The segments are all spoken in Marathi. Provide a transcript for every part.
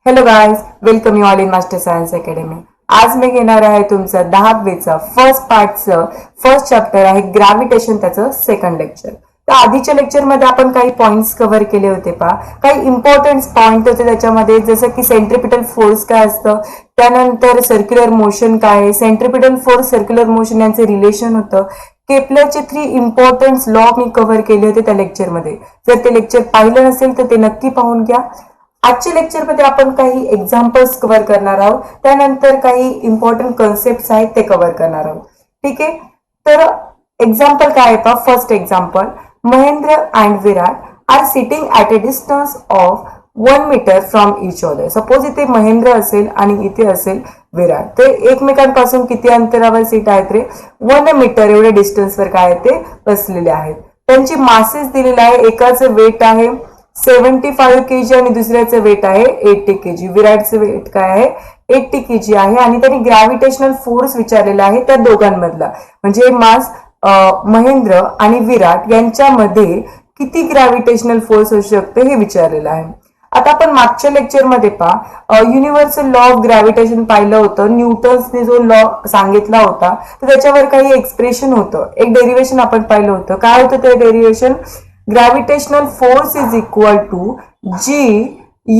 Hello guys, welcome you all in master science academy. आज मी घेणार आहे तुमचं 10वीचं फर्स्ट पार्टचं फर्स्ट चॅप्टर आहे ग्रॅव्हिटेशन, त्याचं सेकंड लेक्चर. तर आधीच्या लेक्चरमध्ये आपण काही पॉइंट्स कव्हर केले होते पहा. काही इम्पॉर्टंट पॉइंट होते त्याच्यामध्ये, जसं की सेंट्रिपिटल फोर्स काय असतं, त्यानंतर सर्क्युलर मोशन काय आहे, सेंट्रिपिटल फोर्स सर्क्युलर मोशन यांचे रिलेशन होतं. केपलरचे 3 इम्पॉर्टंट लॉ मी कव्हर केले होते त्या लेक्चरमध्ये. जर ते लेक्चर पाहिलं नसेल तर ते नक्की पाहून घ्या. आजच्या लेक्चरमध्ये आपण काही एक्झाम्पल्स कव्हर करणार आहोत, त्यानंतर काही इम्पॉर्टंट कन्सेप्ट आहेत ते कव्हर करणार आहोत. ठीक आहे, तर एक्झाम्पल काय आहे पहा. First example, Mahendra and Virat are sitting at a distance of 1 metre from each other. Suppose इथे महेंद्र असेल आणि इथे असेल विराट, ते एकमेकांपासून किती अंतरावर सीट आहेत रे? 1 मीटर एवढ्या डिस्टन्सवर काय आहे ते बसलेले आहेत. त्यांची मासेस दिलेले आहे. एकाचं वेट आहे 75 kg आणि दुसऱ्याचं वेट आहे 80 kg. विराटचं वेट काय आहे? 80 kg आहे. आणि त्यांनी ग्रॅव्हिटेशनल फोर्स विचारलेला आहे त्या दोघांमधला, म्हणजे मास महेंद्र आणि विराट यांच्यामध्ये किती ग्रॅव्हिटेशनल फोर्स असू शकतो हे विचारलेलं आहे. आता आपण मागच्या लेक्चरमध्ये पहा युनिव्हर्सल लॉ ऑफ ग्रॅव्हिटेशन पाहिलं होतं. न्यूटन्सने जो लॉ सांगितला होता तर त्याच्यावर काही एक्सप्रेशन होतं, एक डेरिव्हेशन आपण पाहिलं होतं. काय होतं ते derivation? Gravitational force is equal to G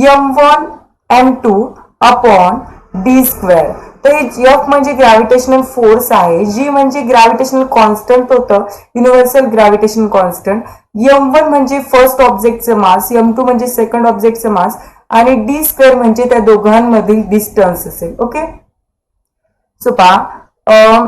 m1 m2 upon d square. तर हे एफ म्हणजे ग्रॅव्हिटेशनल फोर्स आहे, जी म्हणजे ग्रॅव्हिटेशनल कॉन्स्टंट होतं, युनिव्हर्सल ग्रॅव्हिटेशन कॉन्स्टंट. m1 म्हणजे फर्स्ट ऑब्जेक्टचं मास, m2 म्हणजे सेकंड ऑब्जेक्टचं मास, आणि डी स्क्वेअर म्हणजे त्या दोघांमधील डिस्टन्स असेल. ओके, सो पहा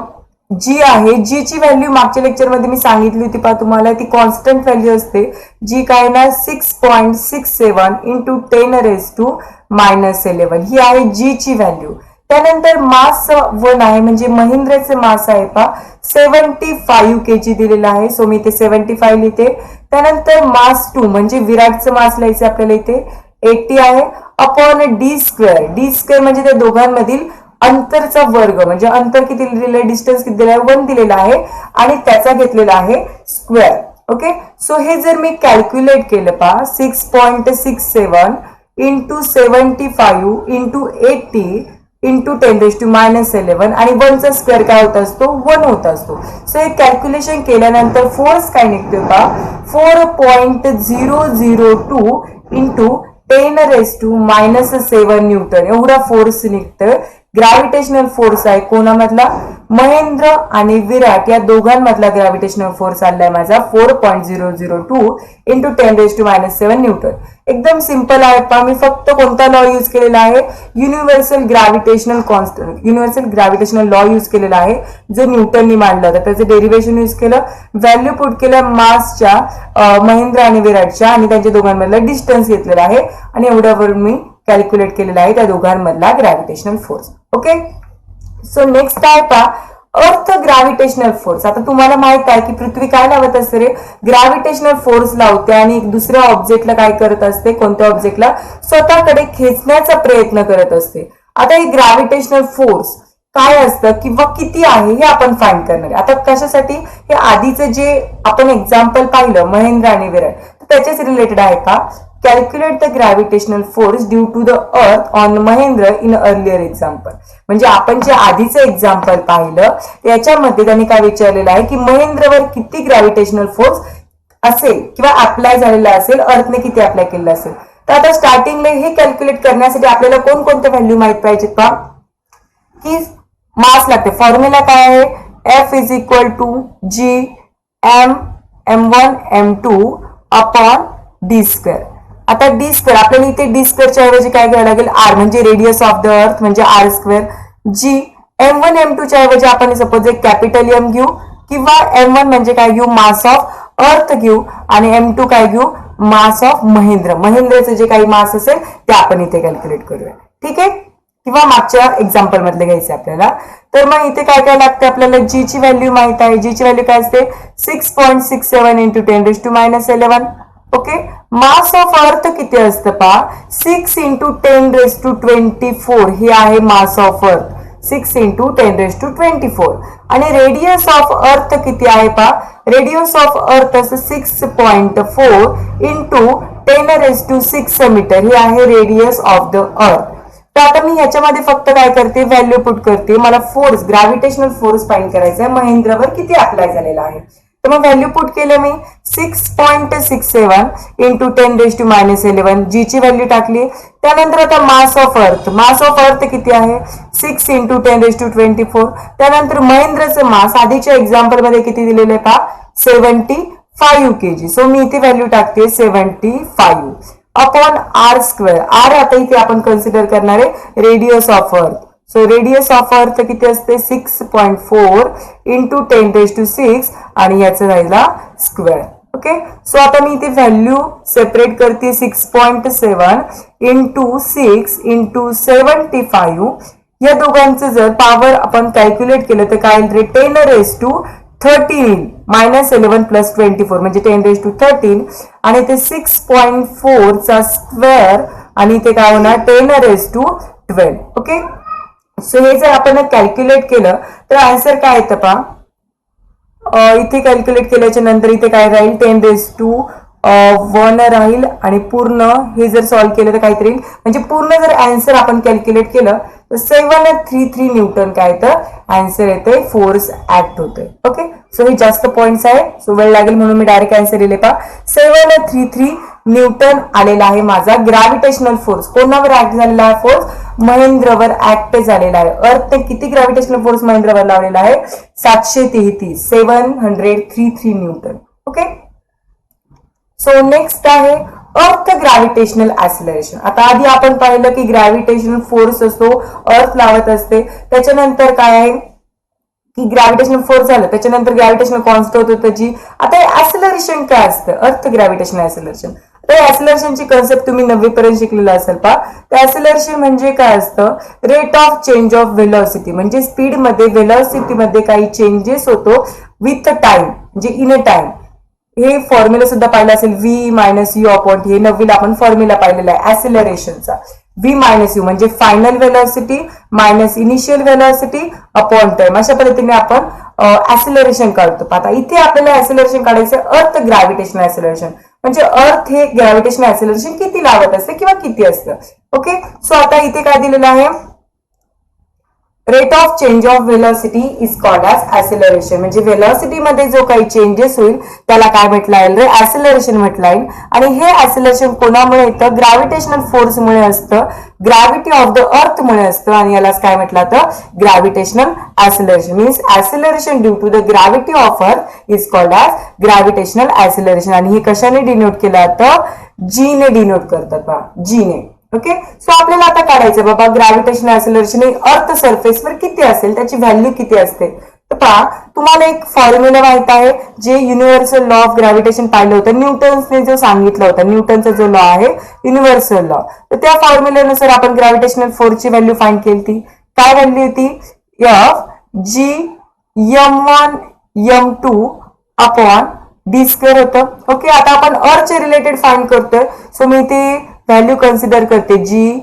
जी आहे, जी ची व्हॅल्यू मागच्या लेक्चरमध्ये मी सांगितली होती पहा तुम्हाला, ती कॉन्स्टंट व्हॅल्यू असते. जी काय ना 6.67 इंटू 10⁻⁻11 ही आहे जी ची व्हॅल्यू. त्यानंतर मास 1 आहे, म्हणजे महेंद्रचं मास आहे पहा 75 kg दिलेला आहे. सो मी इथे 75 लिहिते. त्यानंतर मास 2 म्हणजे विराटचं मास लिहायचं आपल्याला इथे 80 आहे, upon d square. D square म्हणजे त्या दोघांमधील अंतरचा वर्ग, म्हणजे अंतर किती दिलेलं आहे, डिस्टन्स किती दिलेला आहे, 1 दिलेला आहे, आणि त्याचा घेतलेला आहे स्क्वेअर. ओके, सो हे जर मी कॅल्क्युलेट केलं पहा 6.67 इंटू 75 इंटू 80 इंटू 10⁻⁻11 आणि 1चा स्क्वेअर काय होत असतो? 1 होत असतो. सो हे कॅल्क्युलेशन केल्यानंतर फोर्स काय निघतो पहा 4.002 इंटू 10⁻⁻7 न्यूटन एवढा फोर्स निघतं. ग्रॅव्हिटेशनल फोर्स आहे कोणामधला? महेंद्र आणि विराट या दोघांमधला ग्रॅव्हिटेशनल फोर्स आलाय माझा 4.002 इंटू 10⁻⁻7 न्यूटन. एकदम सिंपल आहे पहा. मी फक्त कोणता लॉ यूज केलेला आहे? Universal gravitational constant, universal gravitational law use केलेला आहे, जो न्यूटननी मांडला होता. त्याचं डेरिव्हेशन यूज केलं, व्हॅल्यू पुट केलं मासच्या महेंद्र आणि विराटच्या, आणि त्यांच्या दोघांमधला डिस्टन्स घेतलेला आहे, आणि एवढ्यावरून मी कॅल्क्युलेट केलेला आहे त्या दोघांमधला gravitational force. Okay, so next काय पहा, अर्थ ग्रॅव्हिटेशनल फोर्स. आता तुम्हाला माहित आहे की पृथ्वी काय लावत असते रे? ग्रॅव्हिटेशनल फोर्स लावते, आणि दुसऱ्या ऑब्जेक्टला काय करत असते? कोणत्या ऑब्जेक्टला? स्वतःकडे खेचण्याचा प्रयत्न करत असते. आता ही ग्रॅव्हिटेशनल फोर्स काय असतं किंवा किती आहे हे आपण फाइंड करणार आहे. आता कशासाठी? हे आधीचं जे आपण एक्झाम्पल पाहिलं महेंद्र आणि विराट, त्याच्याच रिलेटेड आहे का? Calculate the gravitational force due to the earth on Mahendra in earlier example. म्हणजे आपण जे आधीचं एक्झाम्पल पाहिलं त्याच्यामध्ये त्यांनी काय विचारलेलं आहे की महेंद्रवर किती ग्रॅव्हिटेशनल फोर्स असेल किंवा अप्लाय झालेला असेल, अर्थने किती अप्लाय केलेला असेल. तर आता स्टार्टिंगला हे कॅल्क्युलेट करण्यासाठी आपल्याला कोणकोणत्या व्हॅल्यू माहित पाहिजेत पहा. की मास लागते. फॉर्म्युला काय आहे? F is equal to G m1 m2 upon d square. आता डी स्क्वेअर आपल्याला इथे डी स्क्वेअरच्या ऐवजी काय घ्यावं लागेल? आर, म्हणजे रेडियस ऑफ द अर्थ, म्हणजे आर स्क्वेअर. जी m1 m2 च्या ऐवजी आपण सपोज एक कॅपिटल एम घेऊ, किंवा m1 म्हणजे काय घेऊ? मास ऑफ अर्थ घेऊ, आणि m2 काय घेऊ? Mass of Mahendra. महेंद्रचं जे काही मास असेल ते आपण इथे कॅल्क्युलेट करूया. ठीक आहे, किंवा मागच्या एक्झाम्पल मधले घ्यायचे आपल्याला. तर मग इथे काय काय लागते आपल्याला? जी ची व्हॅल्यू माहित आहे. जी ची व्हॅल्यू काय असते? 6.67 इंटू 10⁻⁻11. ओके, मास ऑफ अर्थ किती असतं पहा? 6 इंटू 10⁻24 हे आहे मास ऑफ अर्थ. 6 इंटू 10⁻24 आणि रेडियस ऑफ अर्थ किती आहे पहा, रेडियस ऑफ अर्थ 6.4 इंटू 10⁻6 मीटर ही आहे रेडियस ऑफ द अर्थ. तर आता मी ह्याच्यामध्ये फक्त काय करते, व्हॅल्यू पुट करते. मला फोर्स, ग्रॅव्हिटेशनल फोर्स फाइंड करायचा आहे महेंद्रवर किती अप्लाय झालेला आहे. तर मग व्हॅल्यू पुट केलं मी 6.67 इंटू 10⁻11 जी ची व्हॅल्यू टाकली. त्यानंतर आता मास ऑफ अर्थ, मास ऑफ अर्थ किती आहे 6 इंटू 10⁻24. त्यानंतर महेंद्रचं मास आधीच्या एक्झाम्पल मध्ये किती दिलेलं आहे पहा 75 kg. सो मी इथे व्हॅल्यू टाकते 75 अपॉन आर स्क्वेअर. आर आता इथे आपण कन्सिडर करणार आहे रेडियस ऑफ अर्थ. सो रेडियस ऑफ अर्थ किती असते 6.4 इंटू 10⁻6 आणि याचं राहिला स्क्वेअर. ओके, सो आता मी इथे व्हॅल्यू सेपरेट करते 6.7 इंटू 6 इंटू 75. या दोघांचं जर पॉवर आपण कॅल्क्युलेट केलं तर काय येईल 10⁻13 -11 + 24 म्हणजे 10⁻13 आणि ते 6.4 चा स्क्वेअर आणि ते काय होणार 10⁻12. ओके, सो हे जर आपण कॅल्क्युलेट केलं तर आन्सर काय येतं पहा, इथे कॅल्क्युलेट केल्याच्या नंतर इथे काय राहील 10⁻1 राहील आणि पूर्ण हे जर सॉल्व्ह केलं तर काहीतरी म्हणजे पूर्ण जर आन्सर आपण कॅल्क्युलेट केलं तर 733 न्यूटन काय तर आन्सर येते, फोर्स ऍक्ट होते. ओके, सो हे जास्त पॉइंट्स आहे, सो वेळ लागेल म्हणून मी डायरेक्ट आन्सर दिले पहा 733 न्यूटन आलेला आहे माझा ग्रॅव्हिटेशनल फोर्स. कोणावर ऍक्ट झालेला आहे फोर्स, महेंद्रवर ऍक्ट झालेला आहे. अर्थ किती ग्रॅव्हिटेशनल फोर्स महेंद्रवर लावलेला आहे 733 न्यूटन. ओके, सो नेक्स्ट आहे अर्थ ग्रॅव्हिटेशनल ऍक्सिलरेशन. आता आधी आपण पाहिलं की ग्रॅव्हिटेशनल फोर्स असतो, अर्थ लावत असते. त्याच्यानंतर काय आहे की ग्रॅव्हिटेशनल फोर्स झालं, त्याच्यानंतर ग्रॅव्हिटेशनल कॉन्स्टंट होतं जी. आता ऍक्सिलरेशन काय असतं, अर्थ ग्रॅव्हिटेशनल ऍक्सिलरेशन. तर ऍक्सिलरेशनची कन्सेप्ट तुम्ही 9वी पर्यंत शिकलेला असेल पहा. तर ऍक्सिलरेशन म्हणजे काय असतं, rate of change of velocity म्हणजे स्पीड मध्ये व्हेलॉसिटी मध्ये काही चेंजेस होतो विथ टाइम म्हणजे इन अ टाइम. हे फॉर्म्युला सुद्धा पाहिलं असेल v - u अपॉन t. हे 9वीला आपण फॉर्म्युला पाहिलेला आहे ऍक्सिलरेशनचा. v - u म्हणजे final velocity minus initial velocity upon time. अशा पद्धतीने आपण ऍक्सिलरेशन काढतो. आता इथे आपल्याला ऍक्सिलरेशन काढायचं अर्थ ग्रॅव्हिटेशनल ऍक्सिलरेशन म्हणजे अर्थ हे ग्रॅव्हिटेशनल ऍक्सिलरेशन किती लावत असते किंवा किती असतं. ओके, सो आता इथे काय दिलेलं आहे, rate of change of velocity is called as acceleration म्हणजे व्हेलॉसिटी मध्ये जो काही चेंजेस होईल त्याला काय म्हटलं जाईल रे, ऍक्सिलरेशन म्हटलं जाईल. आणि हे ऍक्सिलरेशन कोणामुळे येतं, ग्रॅव्हिटेशनल फोर्समुळे असतं, ग्रॅव्हिटी ऑफ द अर्थ मुळे असतं आणि यालाच काय म्हटलं जातं gravitational acceleration. Means acceleration due to the gravity of earth is called as gravitational acceleration. आणि हे कशाने डिनोट केलं जातं, जी ने डिनोट करतात पहा, जी ने. ओके, सो आपल्याला आता काढायचं बाबा ग्रॅव्हिटेशनल ऍक्सिलरेशन अर्थ सरफेसवर किती असेल, त्याची व्हॅल्यू किती असते. तर पहा तुम्हाला एक फॉर्म्युला माहित आहे जे युनिव्हर्सल लॉ ऑफ ग्रॅव्हिटेशन पाहिलं होतं, न्यूटन्सने जो सांगितलं होतं, न्यूटनचा जो लॉ आहे युनिव्हर्सल लॉ. तर त्या फॉर्म्युल्यानुसार आपण ग्रॅव्हिटेशनल फोर्सची व्हॅल्यू फाइंड केली ती काय व्हॅल्यू होती, Fg m1 m2 upon d square होतं. ओके, आता आपण अर्थ रिलेटेड फाइंड करतोय. सो मी ते व्हॅल्यू कन्सिडर करते G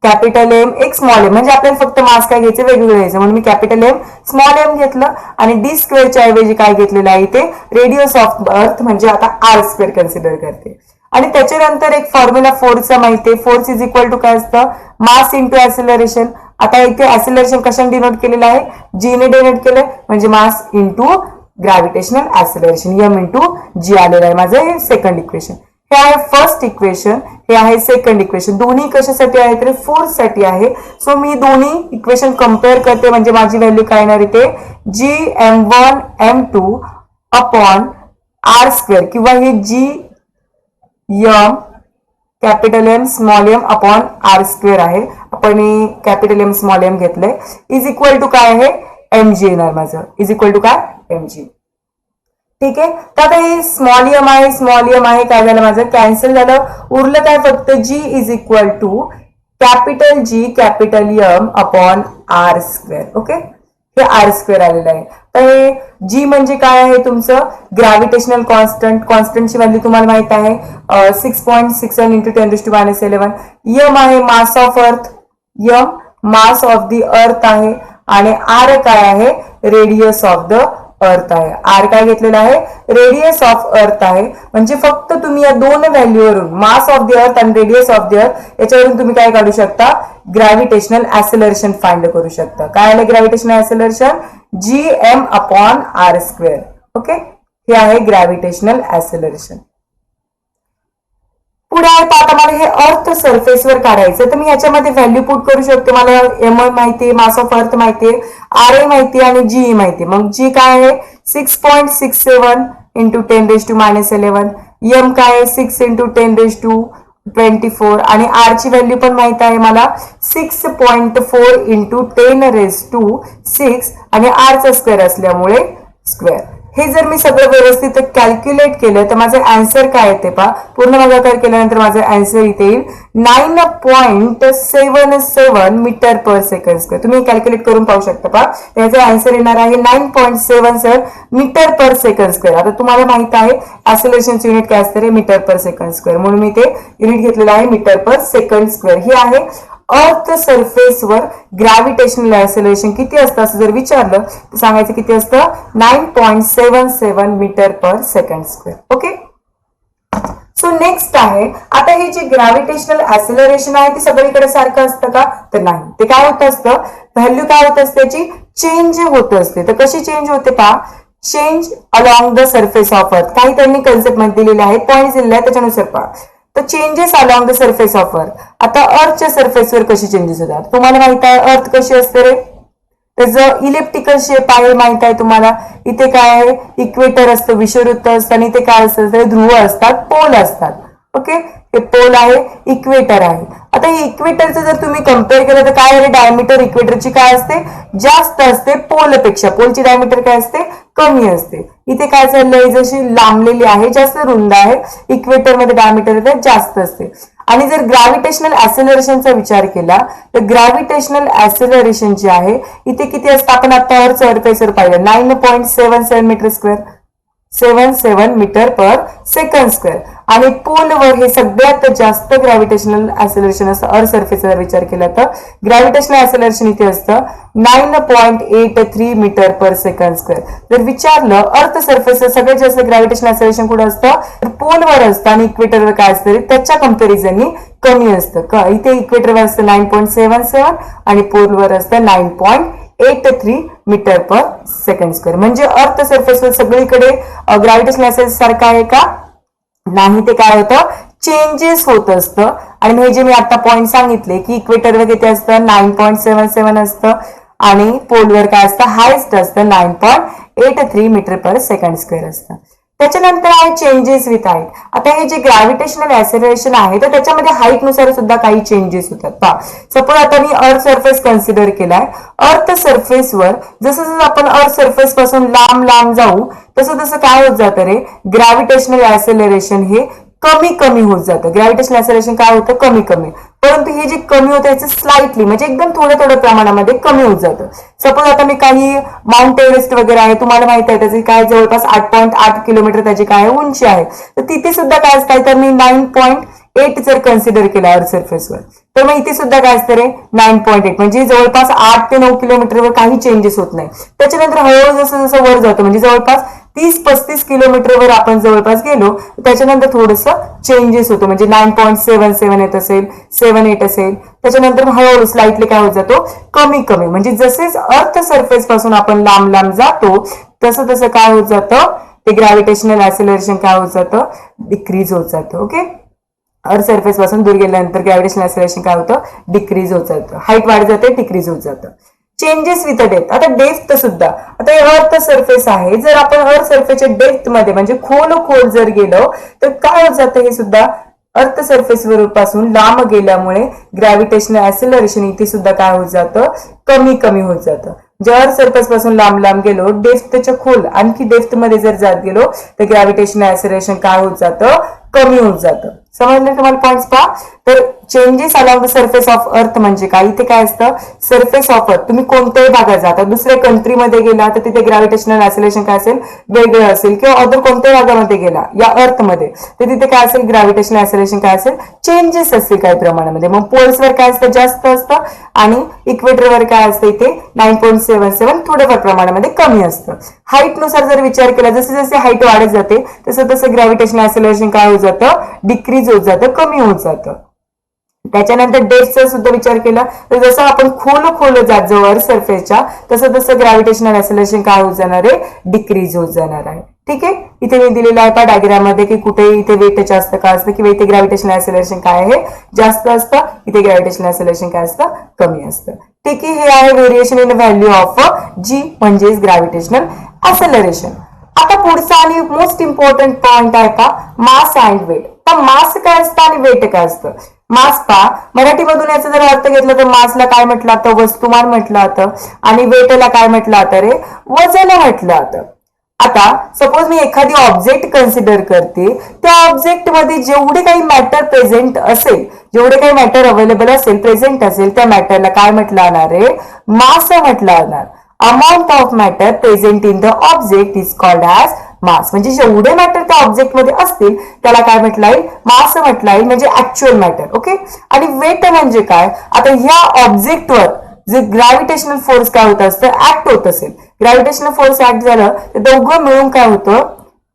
कॅपिटल M एक स्मॉल m म्हणजे आपल्याला फक्त मास काय घ्यायचं वेगवेगळं घ्यायचं म्हणून मी कॅपिटल M स्मॉल m घेतलं आणि d स्क्वेअरच्या ऐवजी काय घेतलेलं आहे इथे रेडियस ऑफ अर्थ म्हणजे आता r स्क्वेअर कन्सिडर करते. आणि त्याच्यानंतर एक फॉर्म्युला फोर्सचा माहिती आहे, फोर्स इज इक्वल टू काय असतं मास इंटू ऍक्सिलरेशन. आता इथे ऍक्सिलरेशन कशाने डिनोट केलेलं आहे, G ने डिनोट केलंय म्हणजे mass into gravitational acceleration m into G आलेलं आहे माझं. हे सेकंड इक्वेशन, हे आहे फर्स्ट इक्वेशन, हे आहे सेकंड इक्वेशन. दोन्ही कशासाठी आहे तर फोर्स साठी आहे. सो मी दोन्ही इक्वेशन कम्पेअर करते म्हणजे माझी व्हॅल्यू काय येणार इथे G m1 m2 upon r square किंवा हे G m capital M small m upon r square आहे. आपण कॅपिटल M स्मॉल m घेतलंय इज इक्वल टू काय आहे mg येणार माझं, इज इक्वल टू काय mg. ठीक आहे, तर आता हे स्मॉल m आहे, स्मॉल m आहे, काय झालं माझं कॅन्सल झालं, उरलं काय फक्त G is equal to capital G capital M upon r square. Okay, हे r स्क्वेअर आलेलं आहे. तर हे G म्हणजे काय आहे तुमचं ग्रॅव्हिटेशनल कॉन्स्टंट, कॉन्स्टंटची व्हॅल्यू तुम्हाला माहित आहे 6.61 इंटू 10⁻11. M आहे मास ऑफ अर्थ, M मास ऑफ दी अर्थ आहे आणि आर काय आहे, रेडियस ऑफ द अर्थ आहे. आर काय घेतलेला आहे, रेडियस ऑफ अर्थ आहे. म्हणजे फक्त तुम्ही या दोन व्हॅल्यूवरून, मास ऑफ द अर्थ आणि रेडियस ऑफ द अर्थ, याच्यावरून तुम्ही काय काढू शकता, ग्रॅव्हिटेशनल ऍक्सेलरेशन फाइंड करू शकता. काय आलं ग्रॅव्हिटेशनल ऍक्सेलरेशन, gm/r². ओके, हे आहे ग्रॅव्हिटेशनल ऍक्सेलरेशन. पुढे आहे आता मला हे अर्थ सरफेसवर काढायचं, तर मी याच्यामध्ये व्हॅल्यू पुट करू शकतो. मला एम माहितीये, मास ऑफ अर्थ माहितीये, आर ए माहितीये आणि जीई माहितीये. मग जी काय आहे 6.67 इंटू 10⁻11. एम काय आहे 6 इंटू 10⁻24 आणि आर ची व्हॅल्यू पण माहित आहे मला 6.4 इंटू 10⁻6 आणि आरचा स्क्वेअर असल्यामुळे स्क्वेअर. हे जर मी सगळं व्यवस्थित कॅल्क्युलेट केलं तर माझं आन्सर काय येते पहा. पूर्ण भागाकार केल्यानंतर माझं आन्सर इथे येईल 9.77 मीटर पर सेकंड स्क्वेअर. तुम्ही कॅल्क्युलेट करून पाहू शकता पहा. याचा आन्सर येणार आहे 9.77 मीटर पर सेकंड स्क्वेअर. आता तुम्हाला माहित आहे ऍक्सेलरेशनचं युनिट काय असतं रे, मीटर पर सेकंड स्क्वेअर. म्हणून मी ते युनिट घेतलेलं आहे मीटर पर सेकंड स्क्वेअर. हे आहे अर्थ सरफेसवर ग्रॅव्हिटेशनल ऍक्सेलरेशन किती असतं असं जर विचारलं तर सांगायचं किती असतं, 9.77 metre per second square. Okay, so next आहे आता हे जे ग्रॅव्हिटेशनल ऍक्सेलरेशन आहे ते सगळीकडे सारखं असतं का, तर नाही. ते काय होत असतं, व्हॅल्यू काय होत असते, त्याची चेंज होत असते. तर कशी चेंज होते पहा, change along the surface of earth. काही त्यांनी कन्सेप्ट मध्ये दिलेले आहेत, पॉईंट दिलेले आहेत, त्याच्यानुसार पहा. तर changes along the surface of earth. आता अर्थच्या सरफेसवर कशी चेंजेस होतात, तुम्हाला माहित आहे अर्थ कशी असते रे, त्याचं इलेप्टिकल शेप आहे माहित आहे तुम्हाला. इथे काय आहे, इक्वेटर असतं, विषुववृत्त असतं आणि इथे काय असतं, ध्रुव असतात, पोल असतात. ओके, हे पोल आहे, इक्वेटर आहे. आता हे इक्वेटरचं जर तुम्ही कम्पेअर केलं तर काय आहे, डायमीटर इक्वेटरची काय असते, जास्त असते पोलपेक्षा. पोलची डायमीटर काय असते, कमी असते. इथे काय चाललंय, जशी लांबलेली आहे, जास्त रुंद आहे. इक्वेटर मध्ये डायमीटर जास्त असते. आणि जर ग्रॅव्हिटेशनल ऍक्सेलरेशनचा विचार केला तर ग्रॅव्हिटेशनल ऍक्सेलरेशन जे आहे इथे किती असतं, आपण आता अर्थ सरफेसवर पाहिलं 9.77 metre square, 77 metre per second square. आणि पोलवर हे सगळ्यात जास्त ग्रॅव्हिटेशनल ऍक्सेलरेशन असतं. अर्थ सरफेसचा विचार केला तर ग्रॅव्हिटेशनल ऍक्सेलरेशन इथे असतं 9.83 मीटर पर सेकंड स्क्वेअर. जर विचारलं अर्थ सरफेसवर सगळ्यात जास्त ग्रॅव्हिटेशनल ऍक्सेलरेशन कुठं असतं, तर पोलवर असतं आणि इक्वेटरवर काय असतं त्याच्या कम्पॅरिझननी कमी असतं. इथे इक्वेटरवर असतं 9.77 आणि पोलवर असतं 9.83 मीटर पर सेकंड स्क्वेअर. म्हणजे अर्थ सरफेसवर सगळीकडे ग्रॅव्हिटेशनल ऍक्सेलरेशन सारखं आहे का, नाही. ते काय होतं, चेंजेस होत असतं. आणि हे जे मी आता पॉईंट सांगितले की इक्वेटरवर किती असतं 9.77 असतं आणि पोलवर काय असतं, हायेस्ट असतं 9.83 मीटर पर सेकंड स्क्वेअर असतं. त्याच्यानंतर आहे चेंजेस विथ हाईट. आता हे जे ग्रॅव्हिटेशनल ऍक्सेलरेशन आहे तर त्याच्यामध्ये हाईट नुसार सुद्धा काही चेंजेस होतात. पहा, सपोज आता मी अर्थ सरफेस कन्सिडर केलाय. अर्थ सरफेसवर जसं जसं आपण अर्थ सरफेस पासून लांब लांब जाऊ तसं तसं काय होत जातं रे, ग्रॅव्हिटेशनल ऍक्सेलरेशन हे कमी कमी होत जातं. ग्रॅव्हिटेशनल ऍक्सेलरेशन काय होतं, कमी कमी. परंतु हे जे कमी होतं याचं स्लाइटली म्हणजे एकदम थोड्या थोड्या प्रमाणामध्ये कमी होत जातं. सपोज आता मी काही माउंट एव्हरेस्ट वगैरे आहे, तुम्हाला माहित आहे त्याची काय जवळपास 8.8 किलोमीटर त्याची काय उंची आहे. तर तिथे सुद्धा काय असतं, तर मी 9.8 जर कन्सिडर केला अर्थ सरफेसवर तर मग इथे सुद्धा काय असतं रे 9.8 म्हणजे जवळपास 8 ते 9 किलोमीटरवर काही चेंजेस होत नाही. त्याच्यानंतर हळूहळू जसं जसं वर जातो म्हणजे जवळपास 30-35 किलोमीटरवर आपण जवळपास गेलो त्याच्यानंतर थोडंसं चेंजेस होतो. म्हणजे 9.77 येत असेल, 7.8 असेल, त्याच्यानंतर हळूहळू स्लाइटली काय होत जातो, कमी कमी. म्हणजे जसेच अर्थ सरफेस पासून आपण लांब लांब जातो तसं तसं काय होत जातं, ते ग्रॅव्हिटेशनल ऍक्सेलरेशन काय होत जातं, डिक्रीज होत जातं. ओके, अर्थ सरफेस पासून दूर गेल्यानंतर ग्रॅव्हिटेशनल ऍक्सेलरेशन काय होतं, डिक्रीज होत जातं. हाईट वाढत जाते, डिक्रीज होत जातं. Changes with depth. आता डेप्थ सुद्धा, आता हे अर्थ सरफेस आहे, जर आपण अर्थ सरफेसच्या डेप्थ मध्ये म्हणजे खोल जर गेलो तर काय होत जातं, हे सुद्धा अर्थ सरफेसवर पासून लांब गेल्यामुळे ग्रॅव्हिटेशनल ऍक्सेलरेशन इथे सुद्धा काय होत जातं, कमी कमी होत जातं. जर अर्थ सरफेस पासून लांब लांब गेलो, डेप्थच्या खोल आणखी डेप्थ मध्ये जर जात गेलो तर ग्रॅव्हिटेशनल ऍक्सेलरेशन काय होत जातं, कमी होत जातं. समजलं तुम्हाला पॉइंट्स पहा. तर changes along the surface of earth म्हणजे काय, इथे काय असतं, सरफेस ऑफ अर्थ. तुम्ही कोणत्याही भागात जाता, दुसऱ्या कंट्रीमध्ये गेला तर तिथे ग्रॅव्हिटेशनल ऍक्सिलरेशन काय असेल, वेगळं असेल, किंवा अदर कोणत्याही भागामध्ये गेला या अर्थमध्ये तर तिथे काय असेल, ग्रॅव्हिटेशनल ऍक्सिलरेशन काय असेल, चेंजेस असतील काही प्रमाणामध्ये. मग पोल्सवर काय असतं, जास्त असतं, आणि इक्वेटरवर काय असतं, इथे 9.77 थोड्याफार प्रमाणामध्ये कमी असतं. हाईट नुसार जर विचार केला, जसे जसे हाईट वाढत जाते तसं तसं ग्रॅव्हिटेशनल ऍक्सिलरेशन काय होत जातं, डिक्रीज होत जातं, कमी होत जातं. त्याच्यानंतर डेप्थचा सुद्धा विचार केला तर जसं आपण खोल जात जाऊ अर्थ सरफेसच्या तसं तसं ग्रॅव्हिटेशनल ऍक्सिलरेशन काय होत जाणार आहे, डिक्रीज होत जाणार आहे. ठीक आहे, इथे मी दिलेलं आहे पहा डायग्राम मध्ये की कुठे इथे वेट जास्त का असतं किंवा इथे ग्रॅव्हिटेशनल ऍक्सिलरेशन काय आहे, जास्त असतं, इथे ग्रॅव्हिटेशनल ऍक्सिलरेशन काय असतं, कमी असतं. ठीक आहे, हे आहे व्हेरिएशन इन व्हॅल्यू ऑफ जी म्हणजेच ग्रॅव्हिटेशनल ऍक्सिलरेशन. आता पुढचा आणि मोस्ट इम्पॉर्टंट पॉइंट आहे का, मास अँड वेट. तर मास काय असतं आणि वेट काय असतं. मास पहा, मराठीमधून याचा जर अर्थ घेतला तर मासला काय म्हटलं जातं, वस्तुमान म्हटलं जातं, आणि वेटला काय म्हटलं जातं रे, वजन म्हटलं जातं. आता सपोज मी एखादी ऑब्जेक्ट कन्सिडर करते, त्या ऑब्जेक्ट मध्ये जेवढे काही मॅटर प्रेझेंट असेल, जेवढे काही मॅटर अवेलेबल असेल, प्रेझेंट असेल, त्या मॅटरला काय म्हटलं जाणार आहे, मास म्हटलं जाणार. Amount of matter present in the object is called as mass. म्हणजे जेवढे मॅटर त्या ऑब्जेक्ट मध्ये असतील त्याला काय म्हटलं येईल, मास म्हटलं येईल, म्हणजे ऍक्च्युअल मॅटर. ओके, आणि वेट म्हणजे काय, आता ह्या ऑब्जेक्टवर जे ग्रॅव्हिटेशनल फोर्स काय होत असतं, ऍक्ट होत असेल, ग्रॅव्हिटेशनल फोर्स ऍक्ट झालं तर दोघं मिळून काय होतं,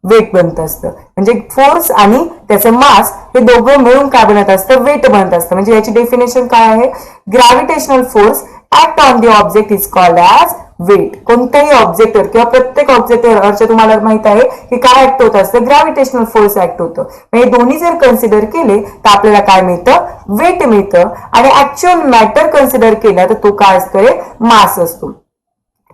वेट बनत असतं. म्हणजे फोर्स आणि त्याचं मास हे दोघं मिळून काय बनत असतं, वेट बनत असतं. म्हणजे याची डेफिनेशन काय आहे, gravitational force act on the object is called as weight. कोणत्याही ऑब्जेक्टवर किंवा प्रत्येक ऑब्जेक्टवर अर्थ तुम्हाला माहित आहे की काय ऍक्ट होत असतं, ग्रॅव्हिटेशनल फोर्स ऍक्ट होतं. हे दोन्ही जर कन्सिडर केले तर आपल्याला काय मिळतं, वेट मिळतं. आणि ऍक्च्युअल मॅटर कन्सिडर केला तर तो काय असतो, मास असतो.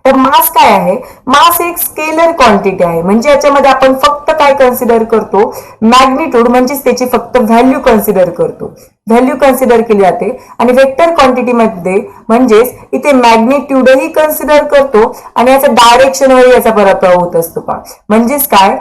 तर मास काय आहे, मास एक स्केलर क्वांटिटी आहे. म्हणजे याच्यामध्ये आपण फक्त काय कन्सिडर करतो, मॅग्निट्यूड म्हणजेच त्याची फक्त व्हॅल्यू कन्सिडर करतो, व्हॅल्यू कन्सिडर केली जाते. आणि वेक्टर क्वांटिटी मध्ये म्हणजेच इथे मॅग्निट्यूडही कन्सिडर करतो आणि याचा डायरेक्शनवर याचा प्रभाव होत असतो पहा. म्हणजेच काय,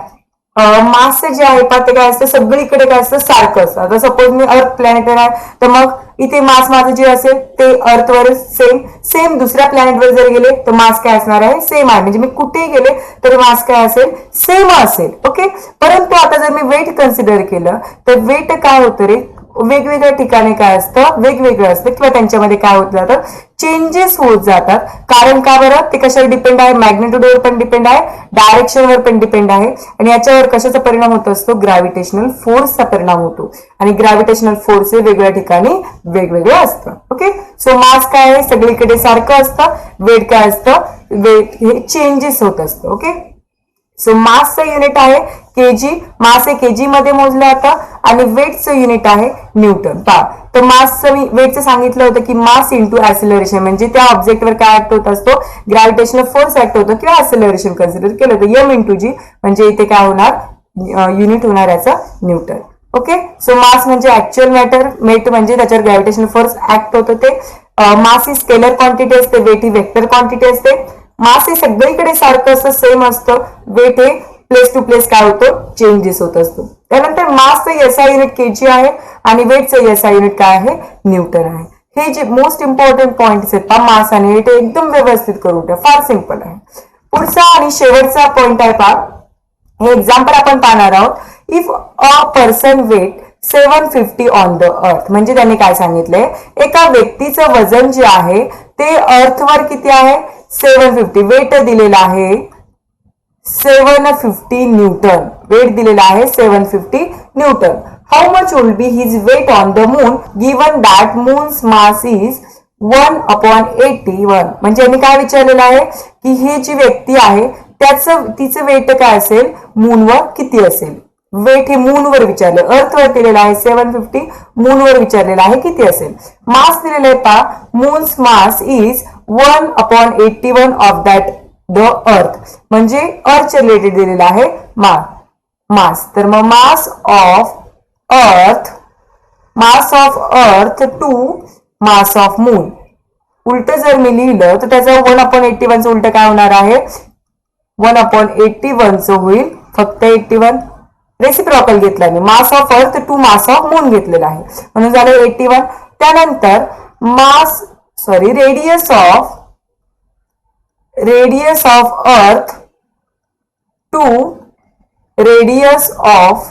मास जे आहे पहा ते काय असतं, सगळीकडे काय असतं, सारखं असतं. आता सपोज मी अर्थ प्लॅनेटवर आहे तर मग इथे मास माझं जे असेल ते अर्थवर सेम, सेम दुसऱ्या प्लॅनेटवर जर गेले तर मास काय असणार आहे, सेम आहे. म्हणजे मी कुठेही गेले तर मास काय असेल, सेम असेल. ओके, परंतु आता जर मी वेट कन्सिडर केलं तर वेट काय होतं रे, वेगवेगळ्या ठिकाणी काय असतं, वेगवेगळं असतं, किंवा त्यांच्यामध्ये काय होत जातं, चेंजेस होत जातात. कारण का बरं, ते कशावर डिपेंड आहे, मॅग्निट्यूडवर पण डिपेंड आहे, डायरेक्शनवर पण डिपेंड आहे. आणि याच्यावर कशाचा परिणाम होत असतो, ग्रॅव्हिटेशनल फोर्सचा परिणाम होतो. आणि ग्रॅव्हिटेशनल फोर्स हे वेगवेगळ्या ठिकाणी वेगवेगळं असतं. ओके, सो मास काय आहे, सगळीकडे सारखं असतं. वेट काय असतं, वेट हे चेंजेस होत असतं. ओके, सो मासचं युनिट आहे केजी, मास हे केजी मध्ये मोजलं जातं. आणि वेटचं युनिट आहे न्यूटन. पहा, तर मासचं मी वेटचं सांगितलं होतं की मास इंटू ऍक्सिलरेशन, म्हणजे त्या ऑब्जेक्टवर काय ऍक्ट होत असतो, ग्रॅव्हिटेशनल फोर्स ऍक्ट होतो किंवा ऍक्सिलरेशन कन्सिडर केलं तर एम इंटू जी, म्हणजे इथे काय होणार, युनिट होणार याचा न्यूटन. ओके, सो मास म्हणजे ऍक्च्युअल मॅटर, वेट म्हणजे त्याच्यावर ग्रॅव्हिटेशनल फोर्स ऍक्ट होतो ते. मास ही स्केलर क्वांटिटी असते, वेट ही वेक्टर क्वांटिटी असते. मास हे सगळीकडे सारखं असतं, सेम असतं. वेट हे प्लेस टू प्लेस काय होतं, चेंजेस होत असतो. त्यानंतर मासचं एसआय युनिट केजी आहे आणि वेटचं एसआय युनिट काय आहे, न्यूटन आहे. हे जे मोस्ट इम्पॉर्टंट पॉइंट्स आहेत पहा, मास आणि वेट एकदम व्यवस्थित करून ठेवा, फार सिंपल आहे. पुढचा आणि शेवटचा पॉइंट आहे पहा, हे एक्झाम्पल आपण पाहणार आहोत. If a person weight 750 on the earth, म्हणजे त्यांनी काय सांगितलंय, एका व्यक्तीचं वजन जे आहे ते अर्थवर किती आहे, 750. वेट दिलेला आहे 750 न्यूटन, वेट दिलेला आहे 750 newton. How much will be his weight on the moon given that moon's mass is 1/81. म्हणजे यांनी काय विचारलेलं आहे की ही जी व्यक्ती आहे तिचं वेट काय असेल, मूनवर किती असेल. वेट हे मूनवर विचारले, अर्थवर दिलेलं आहे 750, मूनवर विचारलेलं आहे किती असेल. मास दिलेलं आहे पहा, moon's mass is 1/81 of that the earth, म्हणजे अर्थ रिलेटेड दिलेला आहे मास. तर मग mass of earth to mass of moon, उलट जर मी लिहिलं तर त्याचं 1/81 उलट काय होणार आहे, 1/81 होईल फक्त 81. रेसिप्रोकल घेतला मी, mass of earth to mass of moon घेतलेला आहे म्हणून झालं 81. त्यानंतर radius of earth to radius of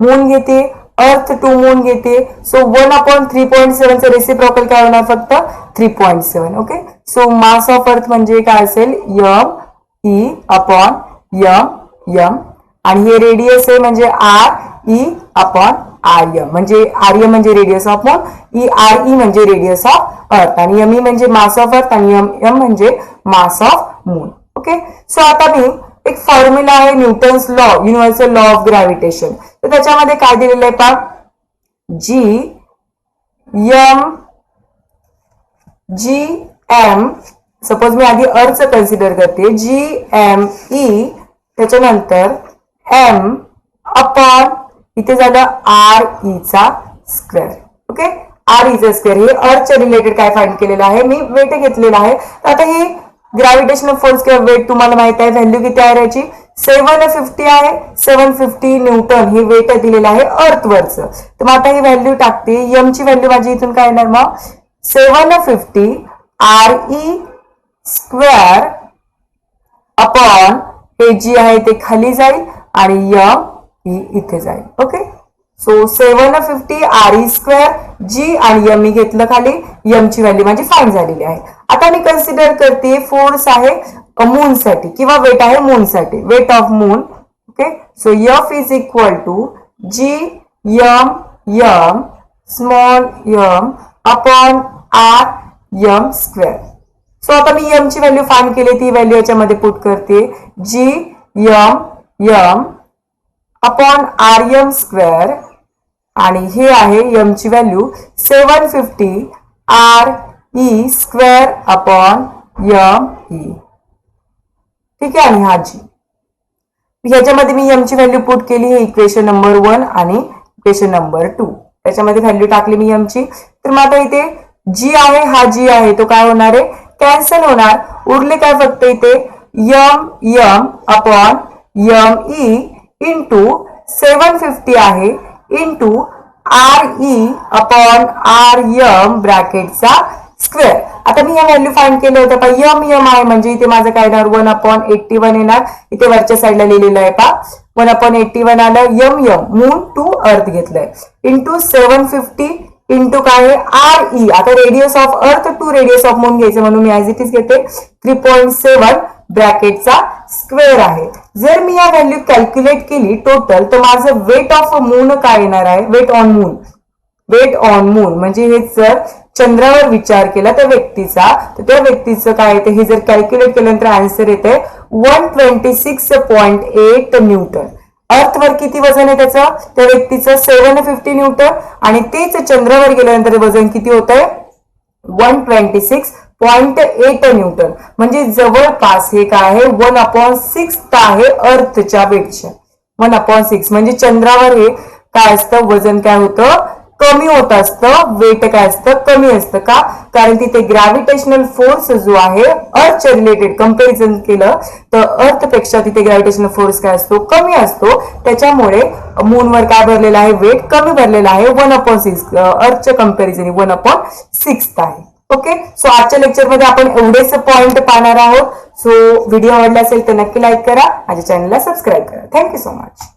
moon घेते, अर्थ टू मून घेते. सो 1/3.7 चं रेसिप्रोकल काय होणार फक्त 3.7. ओके, सो मास ऑफ अर्थ म्हणजे काय असेल m आणि हे रेडियस आहे म्हणजे RE/RM म्हणजे RM म्हणजे रेडियस ऑफ मून, RE म्हणजे रेडियस ऑफ अर्थ आणि ME म्हणजे मास ऑफ अर्थ आणि M म्हणजे मास ऑफ मून. ओके, सो आता मी एक फॉर्म्युला आहे Newton's law, universal law of gravitation. तर त्याच्यामध्ये काय दिलेलं आहे पहा, GM सपोज मी आधी अर्थ कन्सिडर करते, GME त्याच्यानंतर M अपॉन इथे झालं RE चा स्क्वेअर. ओके, RE चा स्क्वेअर हे अर्थच्या रिलेटेड काय फाइंड केलेलं आहे मी, वेट घेतलेला आहे. तर आता हे ग्रॅव्हिटेशनल फोर्स किंवा वेट तुम्हाला माहित आहे, व्हॅल्यू किती आहे याची 750 आहे. 750 न्यूटन हे वेट दिलेलं आहे अर्थवरचं. तर मग आता ही व्हॅल्यू टाकते, एम ची व्हॅल्यू माझी इथून काय येणार मग 750 RE स्क्वेअर अपॉन हे जी आहे ते खाली जाईल आणि एम इथे जाईल. ओके, सो 750 RE स्क्वेअर, जी आणि एम मी घेतलं खाली, एम ची व्हॅल्यू माझी फाइंड झालेली आहे. आता मी कन्सिडर करते फोर्स आहे मून साठी किंवा वेट आहे मून साठी, weight of moon. Okay, so F is equal to GM small m upon RM square. So आता मी m ची व्हॅल्यू फाइंड केली, ती व्हॅल्यू याच्यामध्ये पुट करते, GM अपॉन RM स्क्वेअर आणि हे आहे m ची value 750 RE square upon ME. ठीक आहे, आणि हा G. ह्याच्यामध्ये मी m ची व्हॅल्यू पुट केली, हे इक्वेशन नंबर 1 आणि इक्वेशन नंबर 2. त्याच्यामध्ये व्हॅल्यू टाकली मी m ची. तर मग आता इथे G आहे, हा G आहे तो काय होणार आहे, कॅन्सल होणार. उरले काय फक्त इथे M अपॉन ME इंटू 750 आहे इंटू RE अपॉन RM ब्रॅकेटचा स्क्वेअर. आता मी या व्हॅल्यू फाइंड केले होते पहा, M आहे म्हणजे इथे माझं काय येणार 1/81 येणार. इथे वरच्या साईडला लिहिलेलं आहे पहा 1/81 आलं. मून टू अर्थ घेतलंय इंटू 750 इंटू काय RE. आता radius of earth to radius of moon घ्यायचं म्हणून मी ऍज इट इज घेते 3.7 ब्रॅकेटचा स्क्वेअर आहे. जर मी या व्हॅल्यू कॅल्क्युलेट केली टोटल, तर माझं वेट ऑफ मून काय येणार आहे, वेट ऑन मून म्हणजे हे जर चंद्रावर विचार केला त्या व्यक्तीचा, तर त्या व्यक्तीचं काय येते, हे जर कॅल्क्युलेट केल्यानंतर आन्सर येते 126.8 न्यूटन. अर्थवर किती वजन आहे त्याचं, त्या व्यक्तीचं 750 न्यूटन आणि तेच चंद्रावर गेल्यानंतर वजन किती होत आहे 126.8 न्यूटन. म्हणजे जवळपास हे काय आहे 1/6 आहे अर्थच्या वेटच्या. 1/6 म्हणजे चंद्रावर हे काय असतं, वजन काय होतं कमी होत असतं, वेट काय असतं कमी असतं. का, कारण तिथे ग्रॅव्हिटेशनल फोर्स जो आहे अर्थच्या रिलेटेड कम्पॅरिझन केलं तर अर्थपेक्षा तिथे ग्रॅव्हिटेशनल फोर्स काय असतो कमी असतो. त्याच्यामुळे मूनवर काय भरलेला आहे, वेट कमी भरलेला आहे 1/6. अर्थच्या कम्पॅरिझन 1/6 आहे. ओके, सो आजच्या लेक्चरमध्ये आपण एवढेच पॉइंट पाहणार आहोत. सो व्हिडिओ आवडला असेल तर नक्की लाईक करा, माझ्या चॅनलला सबस्क्राईब करा. Thank you so much.